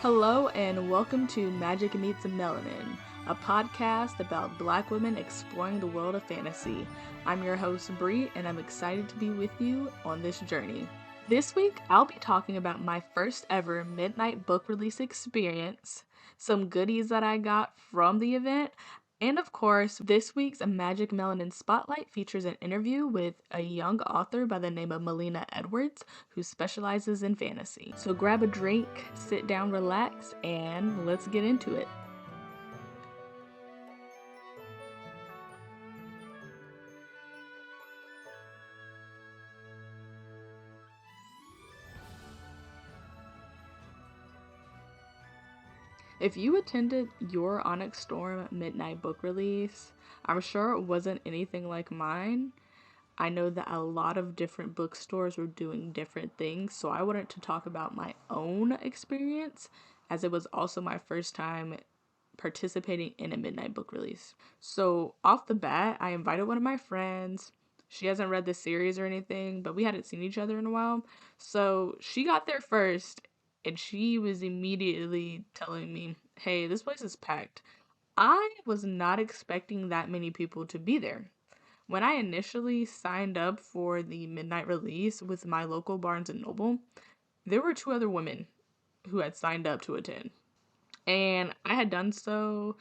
Hello and welcome to Magic Meets Melanin, a podcast about Black women exploring the world of fantasy. I'm your host Bree, and I'm excited to be with you on this journey. This week, I'll be talking about my first ever midnight book release experience, some goodies that I got from the event, and of course, this week's Magic Melanin Spotlight features an interview with a young author by the name of Malienna Edwards, who specializes in fantasy. So grab a drink, sit down, relax, and let's get into it. If you attended Yarros Onyx Storm midnight book release, I'm sure it wasn't anything like mine. I know that a lot of different bookstores were doing different things, so I wanted to talk about my own experience as it was also my first time participating in a midnight book release. So, off the bat, I invited one of my friends. She hasn't read the series or anything, but we hadn't seen each other in a while. So, she got there first and she was immediately telling me, "Hey, this place is packed." I was not expecting that many people to be there. When I initially signed up for the midnight release with my local Barnes and Noble, there were two other women who had signed up to attend. And I had done so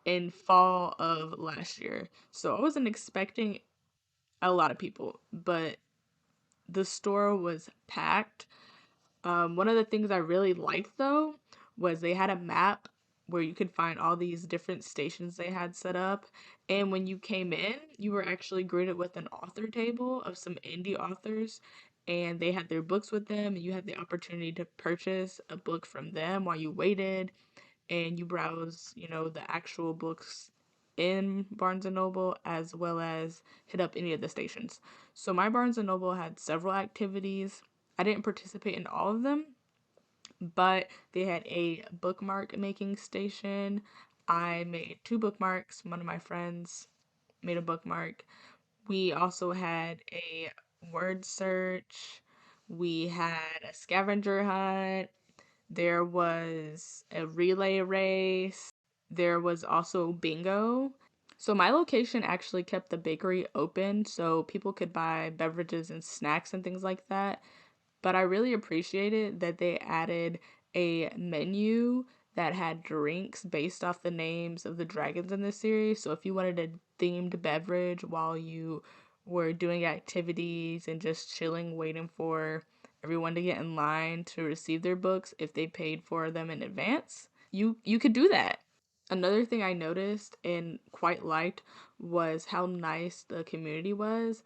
in fall of last year. So I wasn't expecting a lot of people, but the store was packed. One of the things I really liked though was they had a map where you could find all these different stations they had set up. And when you came in, you were actually greeted with an author table of some indie authors. And they had their books with them, and you had the opportunity to purchase a book from them while you waited and you browse, the actual books in Barnes and Noble as well as hit up any of the stations. So my Barnes and Noble had several activities. I didn't participate in all of them, but they had a bookmark making station. I made two bookmarks. One of my friends made a bookmark. We also had a word search. We had a scavenger hunt. There was a relay race. There was also bingo. So my location actually kept the bakery open so people could buy beverages and snacks and things like that. But I really appreciated that they added a menu that had drinks based off the names of the dragons in this series. So if you wanted a themed beverage while you were doing activities and just chilling, waiting for everyone to get in line to receive their books if they paid for them in advance, you could do that. Another thing I noticed and quite liked was how nice the community was.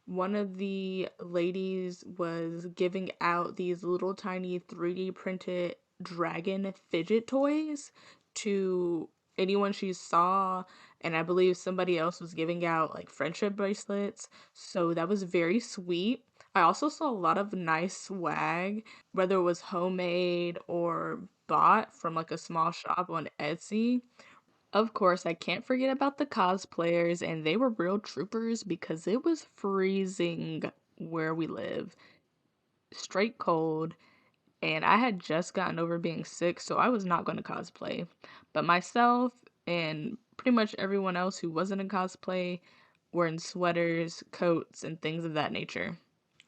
One of the ladies was giving out these little tiny 3D printed dragon fidget toys to anyone she saw, and I believe somebody else was giving out like friendship bracelets. So that was very sweet. I also saw a lot of nice swag, whether it was homemade or bought from like a small shop on Etsy. Of course, I can't forget about the cosplayers, and they were real troopers because it was freezing where we live, straight cold, and I had just gotten over being sick, so I was not going to cosplay. But myself and pretty much everyone else who wasn't in cosplay were in sweaters, coats, and things of that nature.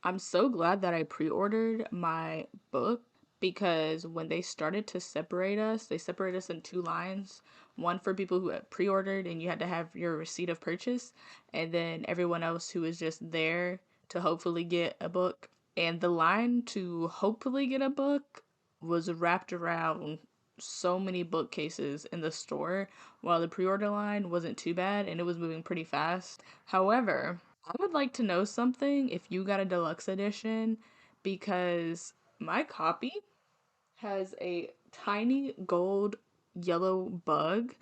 I'm so glad that I pre-ordered my book because when they started to separate us, they separated us in two lines. One for people who had pre-ordered and you had to have your receipt of purchase, and then everyone else who was just there to hopefully get a book. And the line to hopefully get a book was wrapped around so many bookcases in the store, while the pre-order line wasn't too bad and it was moving pretty fast. However, I would like to know something if you got a deluxe edition because my copy has a tiny gold yellow bug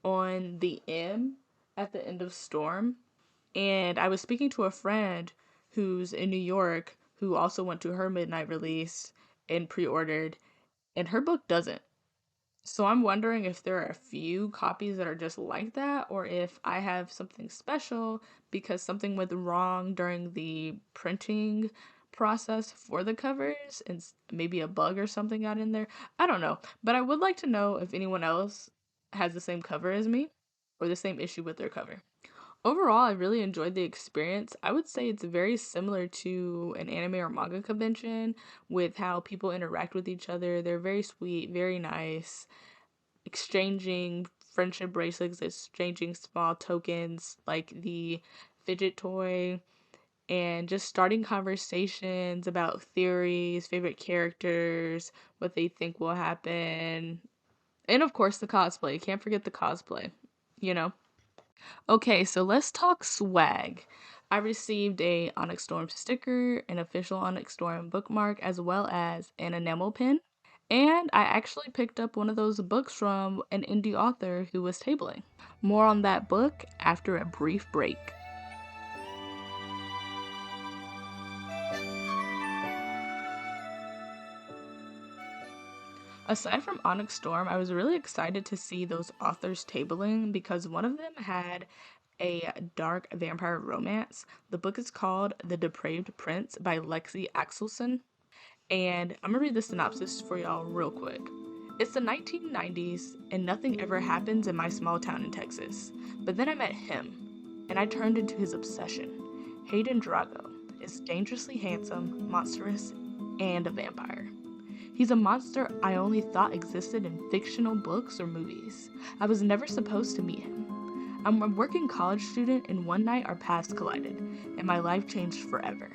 on the M at the end of Storm. And I was speaking to a friend who's in New York who also went to her midnight release and pre ordered, and her book doesn't. So I'm wondering if there are a few copies that are just like that, or if I have something special because something went wrong during the printing process for the covers and maybe a bug or something got in there. I don't know. But I would like to know if anyone else has the same cover as me or the same issue with their cover. Overall, I really enjoyed the experience. I would say it's very similar to an anime or manga convention with how people interact with each other. They're very sweet, very nice, exchanging friendship bracelets, exchanging small tokens like the fidget toy, and just starting conversations about theories, favorite characters, what they think will happen. And of course, the cosplay. Can't forget the cosplay, you know? Okay, so let's talk swag. I received a Onyx Storm sticker, an official Onyx Storm bookmark, as well as an enamel pin. And I actually picked up one of those books from an indie author who was tabling. More on that book after a brief break. Aside from Onyx Storm, I was really excited to see those authors tabling because one of them had a dark vampire romance. The book is called The Depraved Prince by Lexie Axelson. And I'm gonna read the synopsis for y'all real quick. It's the 1990s, and nothing ever happens in my small town in Texas. But then I met him, and I turned into his obsession. Hayden Drago is dangerously handsome, monstrous, and a vampire. He's a monster I only thought existed in fictional books or movies. I was never supposed to meet him. I'm a working college student, and one night our paths collided, and my life changed forever.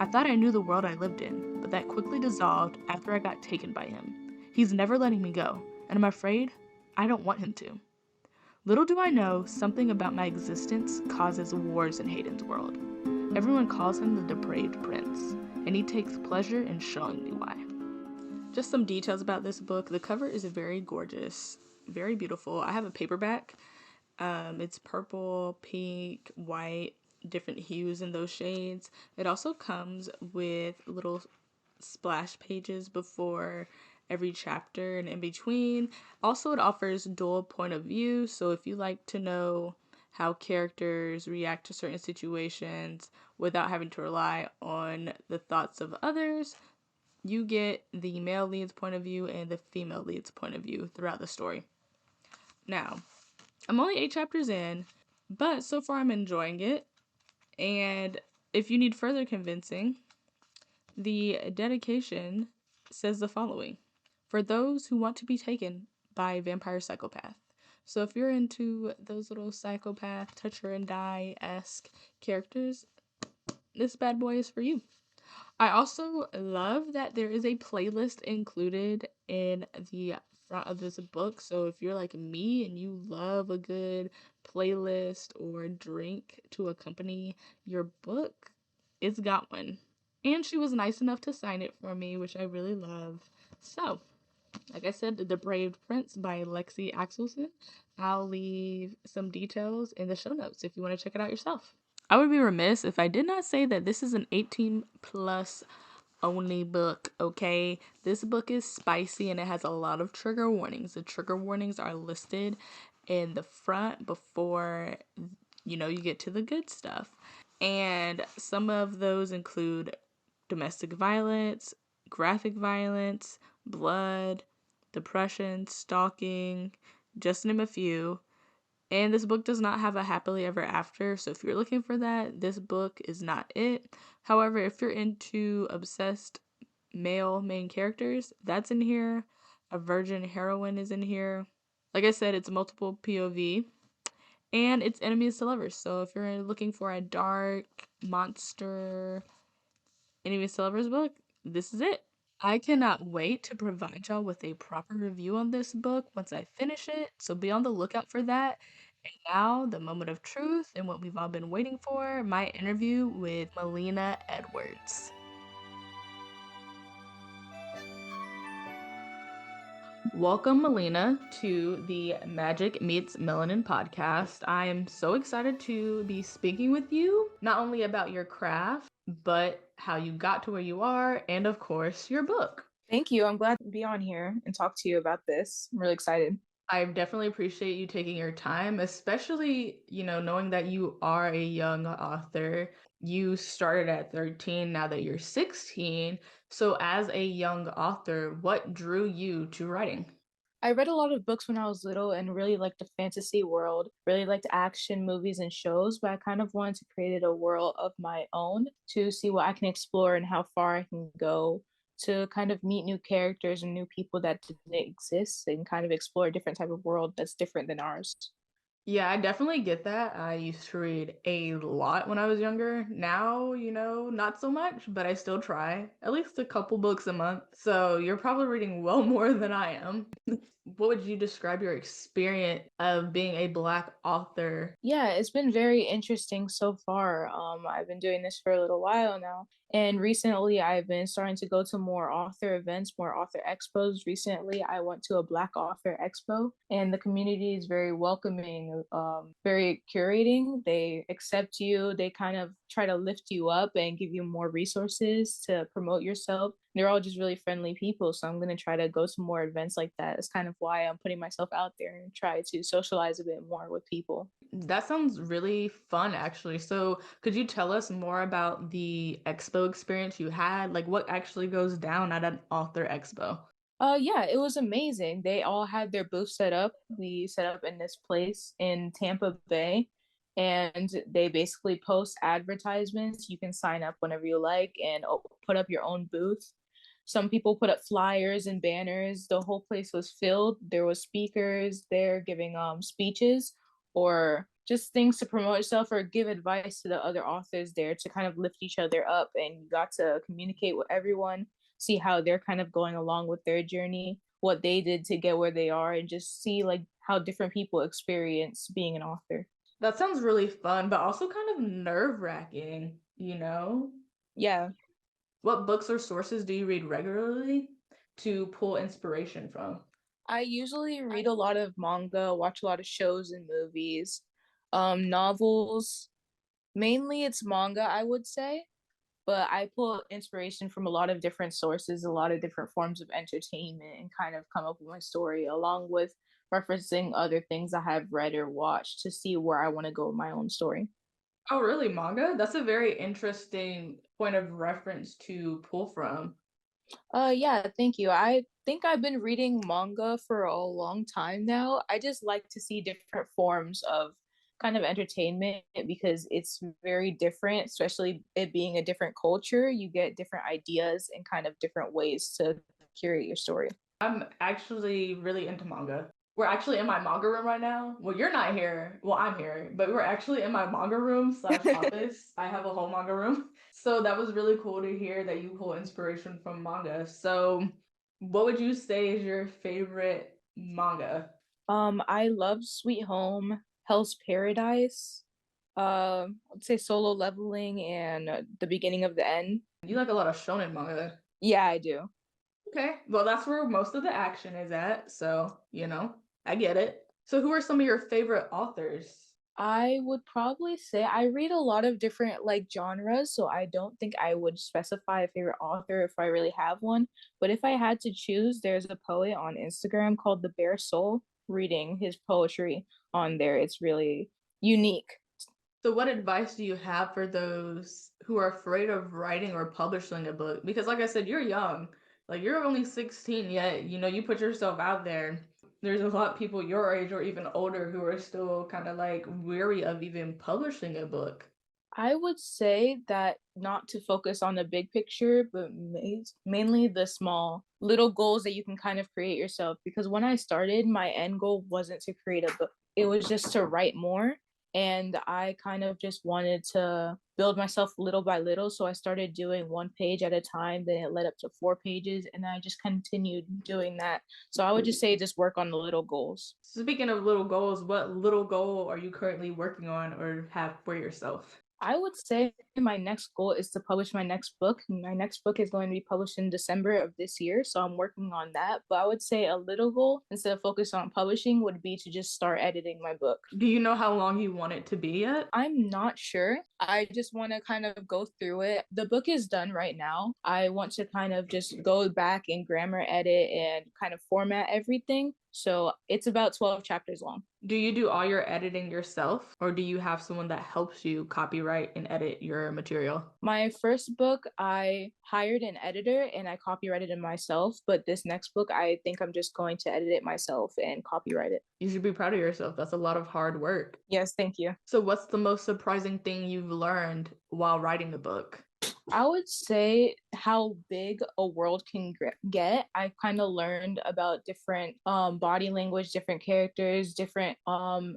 I thought I knew the world I lived in, but that quickly dissolved after I got taken by him. He's never letting me go, and I'm afraid I don't want him to. Little do I know, something about my existence causes wars in Hayden's world. Everyone calls him the Depraved Prince, and he takes pleasure in showing me why. Just some details about this book. The cover is very gorgeous, very beautiful. I have a paperback. It's purple, pink, white, different hues in those shades. It also comes with little splash pages before every chapter and in between. Also, it offers dual point of view, so if you like to know how characters react to certain situations without having to rely on the thoughts of others, you get the male lead's point of view and the female lead's point of view throughout the story. Now, I'm only 8 chapters in, but so far I'm enjoying it. And if you need further convincing, the dedication says the following: for those who want to be taken by a vampire psychopath. So if you're into those little psychopath, touch her and die-esque characters, this bad boy is for you. I also love that there is a playlist included in the front of this book. So if you're like me and you love a good playlist or drink to accompany your book, it's got one. And she was nice enough to sign it for me, which I really love. So, like I said, The Depraved Prince by Lexie Axelson. I'll leave some details in the show notes if you want to check it out yourself. I would be remiss if I did not say that this is an 18 plus only book, okay? This book is spicy and it has a lot of trigger warnings. The trigger warnings are listed in the front before, you get to the good stuff. And some of those include domestic violence, graphic violence, blood, depression, stalking, just to name a few. And this book does not have a happily ever after, so if you're looking for that, this book is not it. However, if you're into obsessed male main characters, that's in here. A virgin heroine is in here. Like I said, it's multiple POV. And it's enemies to lovers. So if you're looking for a dark monster enemies to lovers book, this is it. I cannot wait to provide y'all with a proper review on this book once I finish it, so be on the lookout for that. And now, the moment of truth and what we've all been waiting for, my interview with Malienna Edwards. Welcome, Malienna, to the Magic Meets Melanin podcast. I am so excited to be speaking with you, not only about your craft, but how you got to where you are, and of course, your book. Thank you. I'm glad to be on here and talk to you about this. I'm really excited. I definitely appreciate you taking your time, especially, knowing that you are a young author. You started at 13, now that you're 16. So, as a young author, what drew you to writing? I read a lot of books when I was little and really liked the fantasy world, really liked action movies and shows, but I kind of wanted to create a world of my own to see what I can explore and how far I can go to kind of meet new characters and new people that didn't exist and kind of explore a different type of world that's different than ours. Yeah, I definitely get that. I used to read a lot when I was younger. Now, not so much, but I still try. At least a couple books a month. So you're probably reading well more than I am. What would you describe your experience of being a Black author? Yeah, it's been very interesting so far. I've been doing this for a little while now, and recently I've been starting to go to more author events, more author expos. Recently, I went to a Black Author Expo, and the community is very welcoming, very curating. They accept you. They kind of try to lift you up and give you more resources to promote yourself. They're all just really friendly people, so I'm gonna try to go to more events like that. It's kind of why I'm putting myself out there and try to socialize a bit more with people. That sounds really fun, actually. So, could you tell us more about the expo experience you had? Like, what actually goes down at an author expo? Yeah, it was amazing. They all had their booth set up. We set up in this place in Tampa Bay, and they basically post advertisements. You can sign up whenever you like and put up your own booth. Some people put up flyers and banners. The whole place was filled. There was speakers there giving speeches or just things to promote yourself or give advice to the other authors there to kind of lift each other up. And you got to communicate with everyone, see how they're kind of going along with their journey, what they did to get where they are, and just see like how different people experience being an author. That sounds really fun, but also kind of nerve-wracking? Yeah, What books or sources do you read regularly to pull inspiration from? I usually read a lot of manga, watch a lot of shows and movies, novels. Mainly it's manga, I would say, but I pull inspiration from a lot of different sources, a lot of different forms of entertainment, and kind of come up with my story along with referencing other things I have read or watched to see where I want to go with my own story. Oh, really? Manga? That's a very interesting point of reference to pull from. Yeah, thank you. I think I've been reading manga for a long time now. I just like to see different forms of kind of entertainment because it's very different, especially it being a different culture. You get different ideas and kind of different ways to curate your story. I'm actually really into manga. We're actually in my manga room right now. Well, you're not here. Well, I'm here, but we're actually in my manga room slash office. I have a whole manga room. So that was really cool to hear that you pull inspiration from manga. So, what would you say is your favorite manga? I love Sweet Home, Hell's Paradise, I'd say Solo Leveling and The Beginning of the End. You like a lot of shonen manga. Yeah, I do. Okay, well, that's where most of the action is at. So, I get it. So, who are some of your favorite authors? I would probably say I read a lot of different like genres, so I don't think I would specify a favorite author if I really have one. But if I had to choose, there's a poet on Instagram called The Bare Soul, reading his poetry on there. It's really unique. So, what advice do you have for those who are afraid of writing or publishing a book? Because, like I said, you're young. Like, you're only 16 yet. You put yourself out there. There's a lot of people your age or even older who are still kind of like weary of even publishing a book. I would say that not to focus on the big picture, but mainly the small little goals that you can kind of create yourself. Because when I started, my end goal wasn't to create a book, it was just to write more. And I kind of just wanted to build myself little by little. So I started doing one page at a time, then it led up to 4 pages, and I just continued doing that. So I would just say just work on the little goals. Speaking of little goals, what little goal are you currently working on or have for yourself? I would say my next goal is to publish my next book. My next book is going to be published in December of this year, so I'm working on that. But I would say a little goal, instead of focus on publishing, would be to just start editing my book. Do you know how long you want it to be yet? I'm not sure. I just want to kind of go through it. The book is done right now. I want to kind of just go back and grammar edit and kind of format everything. So it's about 12 chapters long. Do you do all your editing yourself, or do you have someone that helps you copyright and edit your material? My first book, I hired an editor and I copyrighted it myself. But this next book, I think I'm just going to edit it myself and copyright it. You should be proud of yourself. That's a lot of hard work. Yes, thank you. So, what's the most surprising thing you've learned while writing the book? I would say how big a world can get. I kind of learned about different body language, different characters, different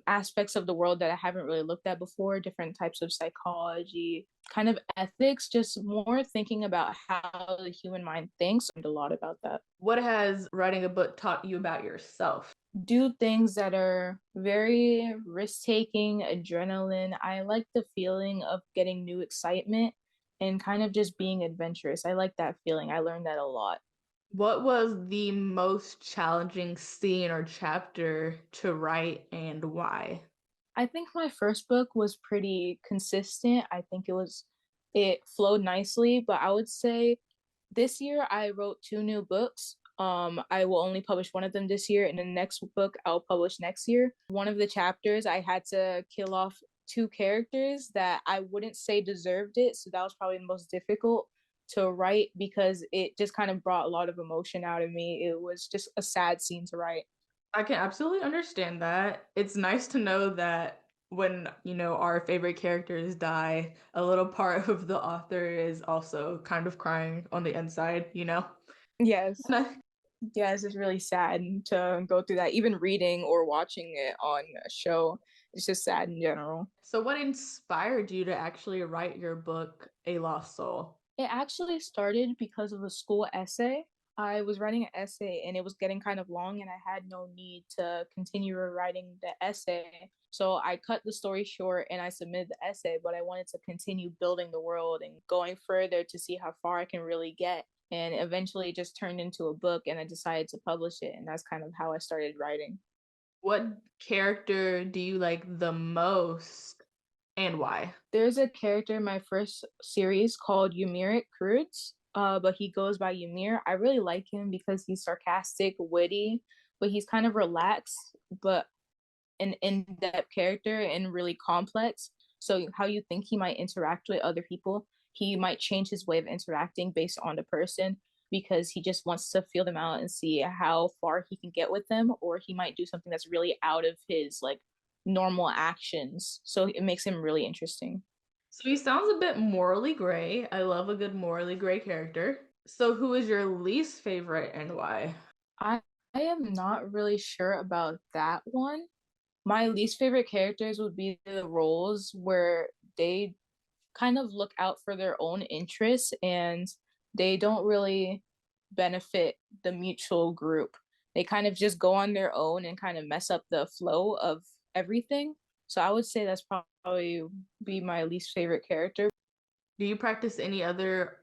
aspects of the world that I haven't really looked at before, different types of psychology, kind of ethics, just more thinking about how the human mind thinks. And a lot about that. What has writing a book taught you about yourself? Do things that are very risk taking, adrenaline. I like the feeling of getting new excitement and kind of just being adventurous. I like that feeling. I learned that a lot. What was the most challenging scene or chapter to write and why? I think my first book was pretty consistent. It flowed nicely, but I would say this year I wrote two new books. I will only publish one of them this year, and the next book I'll publish next year. One of the chapters I had to kill off two characters that I wouldn't say deserved it, so that was probably the most difficult to write because it just kind of brought a lot of emotion out of me. It was just a sad scene to write. I can absolutely understand that. It's nice to know that when, our favorite characters die, a little part of the author is also kind of crying on the inside? Yes. Yes, it's really sad to go through that. Even reading or watching it on a show, it's just sad in general. So, what inspired you to actually write your book, A Lost Soul? It actually started because of a school essay. I was writing an essay and it was getting kind of long, and I had no need to continue writing the essay. So I cut the story short and I submitted the essay, but I wanted to continue building the world and going further to see how far I can really get. And eventually it just turned into a book and I decided to publish it. And that's kind of how I started writing. What character do you like the most and why? There's a character in my first series called Ymiric Kurtz, but he goes by Ymir. I really like him because he's sarcastic, witty, but he's kind of relaxed, but an in-depth character and really complex. So how you think he might interact with other people, he might change his way of interacting based on the person because he just wants to feel them out and see how far he can get with them, or he might do something that's really out of his like normal actions. So it makes him really interesting. So, he sounds a bit morally gray. I love a good morally gray character. So, who is your least favorite and why? I I am not really sure about that one. My least favorite characters would be the roles where they kind of look out for their own interests and they don't really benefit the mutual group. They kind of just go on their own and kind of mess up the flow of everything. So I would say that's probably be my least favorite character. Do you practice any other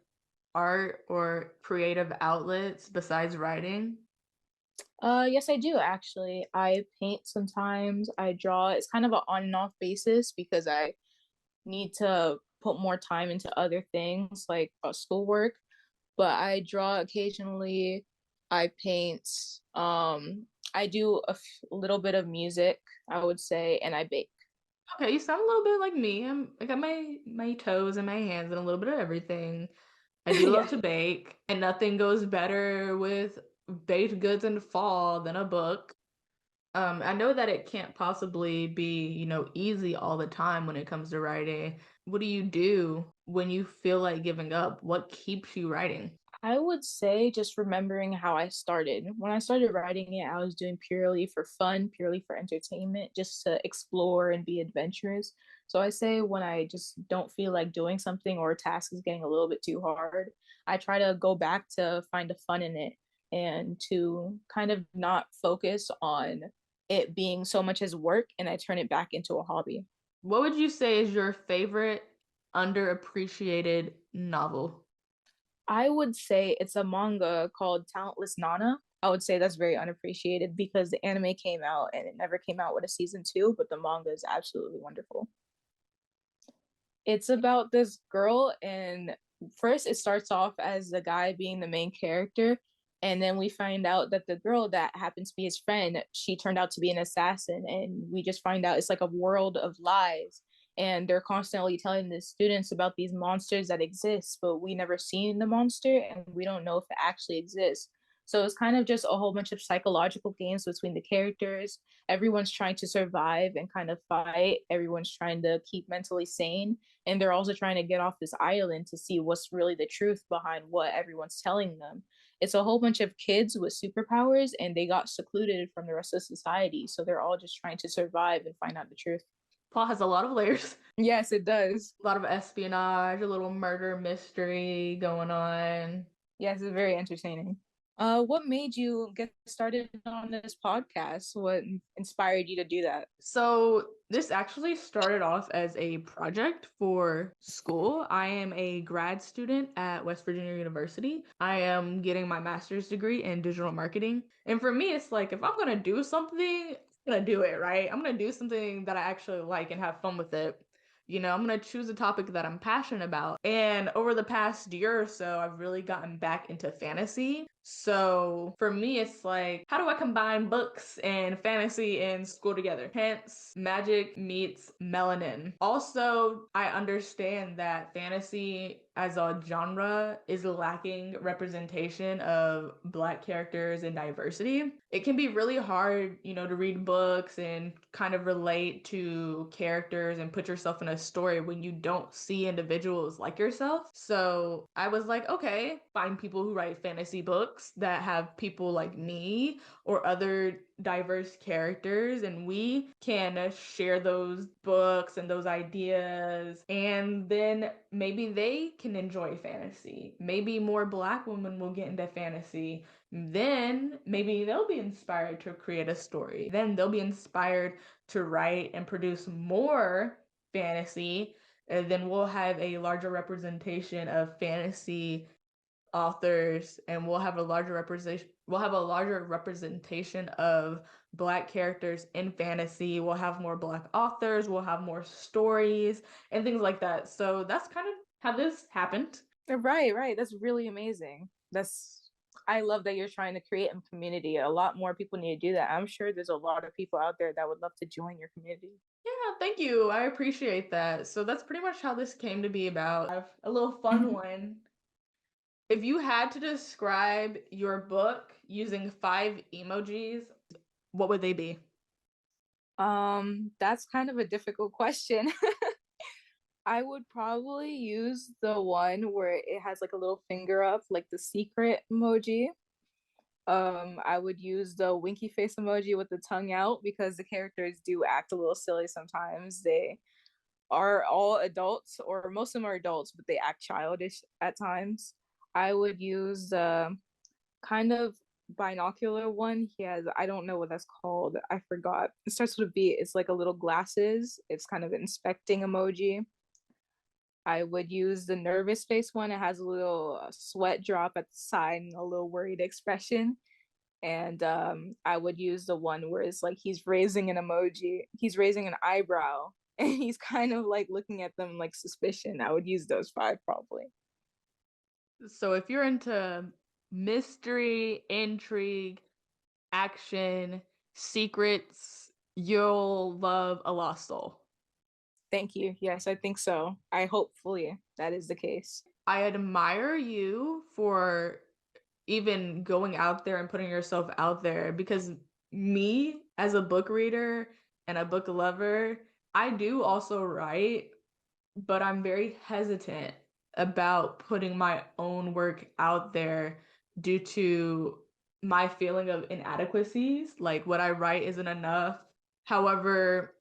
art or creative outlets besides writing? Yes, I do actually. I paint sometimes, I draw. It's kind of an on and off basis because I need to put more time into other things like schoolwork, but I draw occasionally. I paint. I do little bit of music, I would say, and I bake. Okay, you sound a little bit like me. I got my toes and my hands and a little bit of everything. I do love Yeah. to bake, and nothing goes better with baked goods in the fall than a book. I know that it can't possibly be, easy all the time when it comes to writing. What do you do when you feel like giving up? What keeps you writing? I would say just remembering how I started. When I started writing it, I was doing purely for fun, purely for entertainment, just to explore and be adventurous. So I say when I just don't feel like doing something or a task is getting a little bit too hard, I try to go back to find the fun in it and to kind of not focus on it being so much as work, and I turn it back into a hobby. What would you say is your favorite underappreciated novel? I would say it's a manga called Talentless Nana. I would say that's very unappreciated because the anime came out and it never came out with a season two, but the manga is absolutely wonderful. It's about this girl, and first it starts off as the guy being the main character, And then we find out that the girl that happens to be his friend, she turned out to be an assassin. And we just find out it's like a world of lies. And they're constantly telling the students about these monsters that exist, but we never seen the monster and we don't know if it actually exists. So it's kind of just a whole bunch of psychological games between the characters. Everyone's trying to survive and kind of fight. Everyone's trying to keep mentally sane. And they're also trying to get off this island to see what's really the truth behind what everyone's telling them. It's a whole bunch of kids with superpowers and they got secluded from the rest of society. So they're all just trying to survive and find out the truth. Plot has a lot of layers. Yes, it does. A lot of espionage, a little murder mystery going on. Yes, it's very entertaining. What made you get started on this podcast? What inspired you to do that? So this actually started off as a project for school. I am a grad student at West Virginia University. I am getting my master's degree in digital marketing. And for me, it's like, if I'm going to do something, I'm going to do it, right? I'm going to do something that I actually like and have fun with it. You know, I'm going to choose a topic that I'm passionate about. And over the past year or so, I've really gotten back into fantasy. So for me, it's like, how do I combine books and fantasy in school together? Hence, magic meets melanin. Also, I understand that fantasy as a genre is lacking representation of Black characters and diversity. It can be really hard, you know, to read books and kind of relate to characters and put yourself in a story when you don't see individuals like yourself. So I was like, okay, find people who write fantasy books that have people like me or other diverse characters, and we can share those books and those ideas, and then maybe they can enjoy fantasy. Maybe more Black women will get into fantasy. Then maybe they'll be inspired to create a story. Then they'll be inspired to write and produce more fantasy. And then we'll have a larger representation of fantasy authors, and we'll have a larger representation of Black characters in fantasy. We'll have more Black authors, we'll have more stories and things like that. So that's kind of how this happened. Right, right. That's really amazing. I love that you're trying to create a community. A lot more people need to do that. I'm sure there's a lot of people out there that would love to join your community. Yeah, thank you. I appreciate that. So that's pretty much how this came to be about. I have a little fun one. If you had to describe your book using 5 emojis, what would they be? That's kind of a difficult question. I would probably use the one where it has like a little finger up, like the secret emoji. I would use the winky face emoji with the tongue out because the characters do act a little silly sometimes. They are all adults, or most of them are adults, but they act childish at times. I would use the kind of binocular one. He has, I don't know what that's called. I forgot. It starts with a B. It's like a little glasses. It's kind of an inspecting emoji. I would use the nervous face one. It has a little sweat drop at the side and a little worried expression. And I would use the one where it's like he's raising an emoji, he's raising an eyebrow, and he's kind of like looking at them like suspicion. I would use those 5 probably. So if you're into mystery, intrigue, action, secrets, you'll love A Lost Soul. Thank you. Yes, I think so. I hopefully that is the case. I admire you for even going out there and putting yourself out there, because me as a book reader and a book lover, I do also write, but I'm very hesitant about putting my own work out there due to my feeling of inadequacies. Like, what I write isn't enough. However,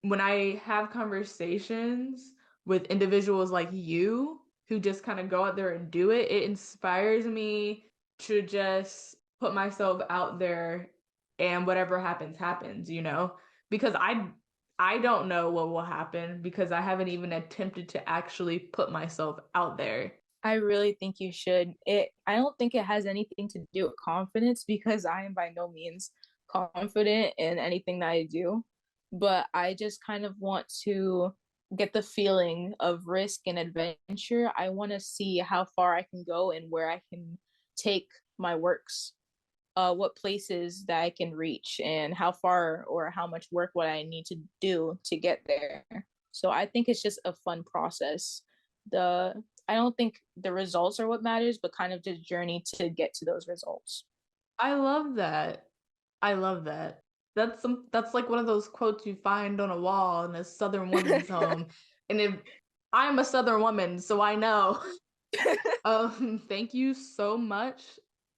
when I have conversations with individuals like you who just kind of go out there and do it, it inspires me to just put myself out there, and whatever happens happens, you know? Because I don't know what will happen because I haven't even attempted to actually put myself out there. I really think you should. I don't think it has anything to do with confidence because I am by no means confident in anything that I do. But I just kind of want to get the feeling of risk and adventure. I want to see how far I can go and where I can take my works, what places that I can reach and how far or how much work what I need to do to get there. So I think it's just a fun process. The I don't think the results are what matters, but kind of the journey to get to those results. I love that. I love that. That's like one of those quotes you find on a wall in a Southern woman's home. And if I'm a Southern woman, so I know. Thank you so much,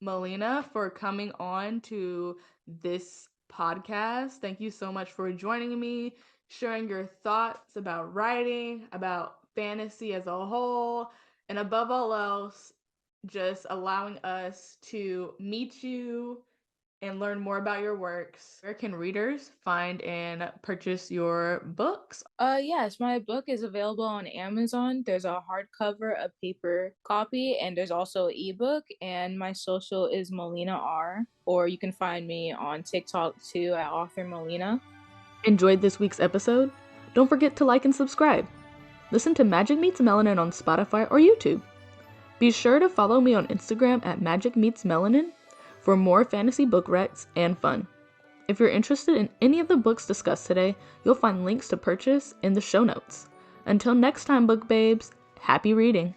Malienna, for coming on to this podcast. Thank you so much for joining me, sharing your thoughts about writing, about fantasy as a whole, and above all else, just allowing us to meet you and learn more about your works. Where can readers find and purchase your books? Yes, my book is available on Amazon. There's a hardcover, a paper copy, and there's also an ebook. And my social is Malienna R, or you can find me on TikTok too at author Malienna. Enjoyed this week's episode? Don't forget to like and subscribe. Listen to Magic Meets Melanin on Spotify or YouTube. Be sure to follow me on Instagram at Magic Meets Melanin for more fantasy book recs and fun. If you're interested in any of the books discussed today, you'll find links to purchase in the show notes. Until next time, book babes, happy reading!